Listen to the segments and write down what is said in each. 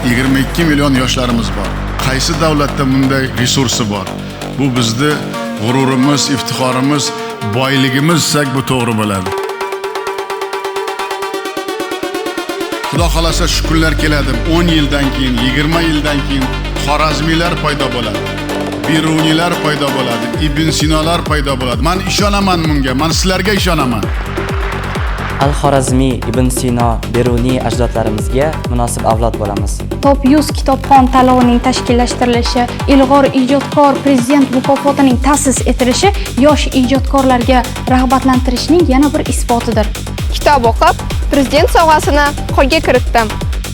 22 milyon yoshlarimiz bor. Qaysi davlatda bunday resursi bor? Bu bizning g'ururimiz, iftixorimiz, boyligimiz desak bu to'g'ri bo'ladi. Xudo xolasa shu kunlar keladi. 10 yildan keyin, 20 yildan keyin Xorazmiylar paydo bo'ladi. Birunilar paydo bo'ladi, Ibn Sinolar paydo bo'ladi. Men ishonaman bunga, men sizlarga ishonaman. Al-Xorazmiy, Ibn Sino, Beruniy ajdodlarimizga munosib avlod bo'lamiz. Top 100 kitobxon tanlovining tashkillashtirilishi, ilg'or ijodkor prezident mukofotining ta'sis etilishi yosh ijodkorlarga rag'batlantirishning yana bir isbotidir. Kitob o'qib, prezident sovg'asini qo'lga kiritdim.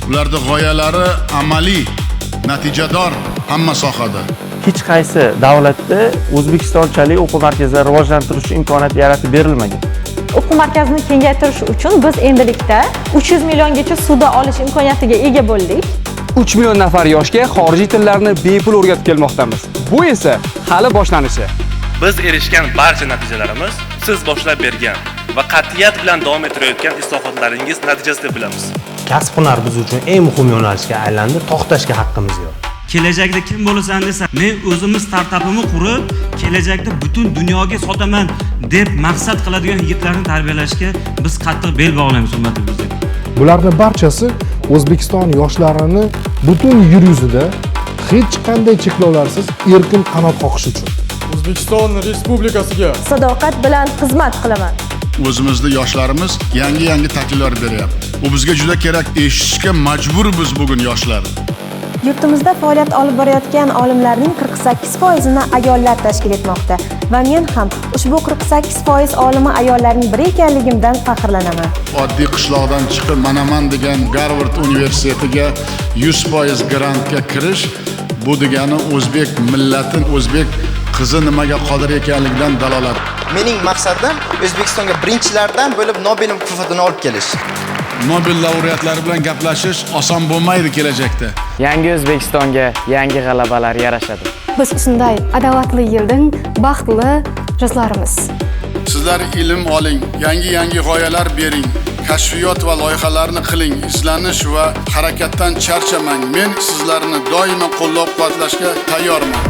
Ularning g'oyalari amaliy, natijador hamma sohada. Hech qaysi davlatda O'zbekistonchalik o'quv markazlari rivojlantirish imkoniyati yaratib berilmagan. O'quv markazini kengaytirish uchun biz endilikda 300 milliongacha suda olish imkoniyatiga ega bo'ldik. 3 million nafar yoshga xorijiy tillarni bepul o'rgatib kelmoqdamiz. Bu esa hali boshlanishi. Biz erishgan barcha natijalarimiz siz boshlab bergan va qat'iyat bilan davom ettirayotgan islohotlaringiz natijasida bilamiz. Kasb-hunar biz uchun eng muhim yo'nalishga aylandi, to'xtashga haqqimiz yo'q. Kelajakda kim bo'lasan desa, men o'zimiz startapimni qurib, kelajakda butun dunyoga sotaman deb maqsad qiladigan yigitlarni tarbiyalashga biz qattiq bel bog'laymiz ummatimizga. Bularning barchasi O'zbekiston yoshlarini butun yer yuzida hech qanday cheklovlarsiz erkin qanot qoqish uchun O'zbekiston Respublikasiga sadoqat bilan xizmat qilaman. O'zimizda yoshlarimiz yangi takliflar beryapti. Bu bizga juda kerak, eshitishga majburmiz bugun yoshlar. Yurtimizda faoliyat olib borayotgan olimlarning 48%ni ayollar tashkil etmoqda va men ham ushbu 48% olimi ayollarning biri ekanligimdan faxrlanaman. Oddiy qishloqdan chiqib manaman degan Garvard universitetiga 100% grantga kirish, bu degani o'zbek millati, o'zbek qizi nimaga qodir ekanligidan dalolat. Mening maqsadim O'zbekistonga birinchilardan bo'lib Nobel mukofotini olib kelish. Nobel laureatlari bilan gaplashish oson bo'lmaydi kelajakda. Yangi O'zbekistonga yangi g'alabalar yarashadi. Biz shunday adolatli yilning baxtli juzlarimiz. Sizlar ilm oling, yangi g'oyalar bering, kashfiyot va loyihalarni qiling, izlanish va harakatdan charchamang. Men sizlarni doimo qo'llab-quvvatlashga tayyorman.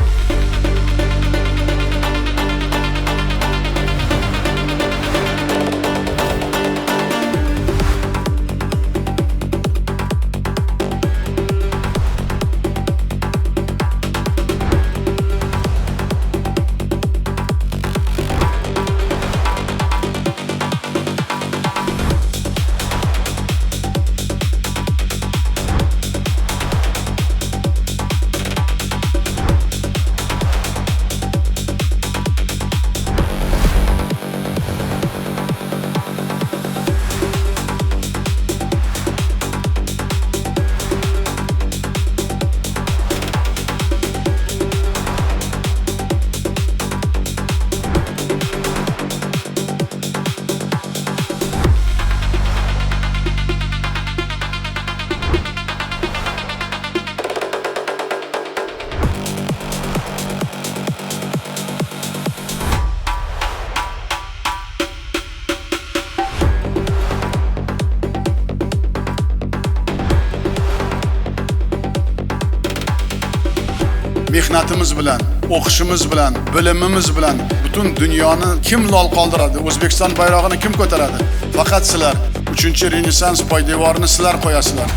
Mehnatimiz bilan, o'qishimiz bilan, bilimimiz bilan butun dunyoni kim lol qoldiradi? O'zbekiston bayrog'ini kim ko'taradi? Faqat sizlar. 3-Renessans poydevorini sizlar qo'yasizlar.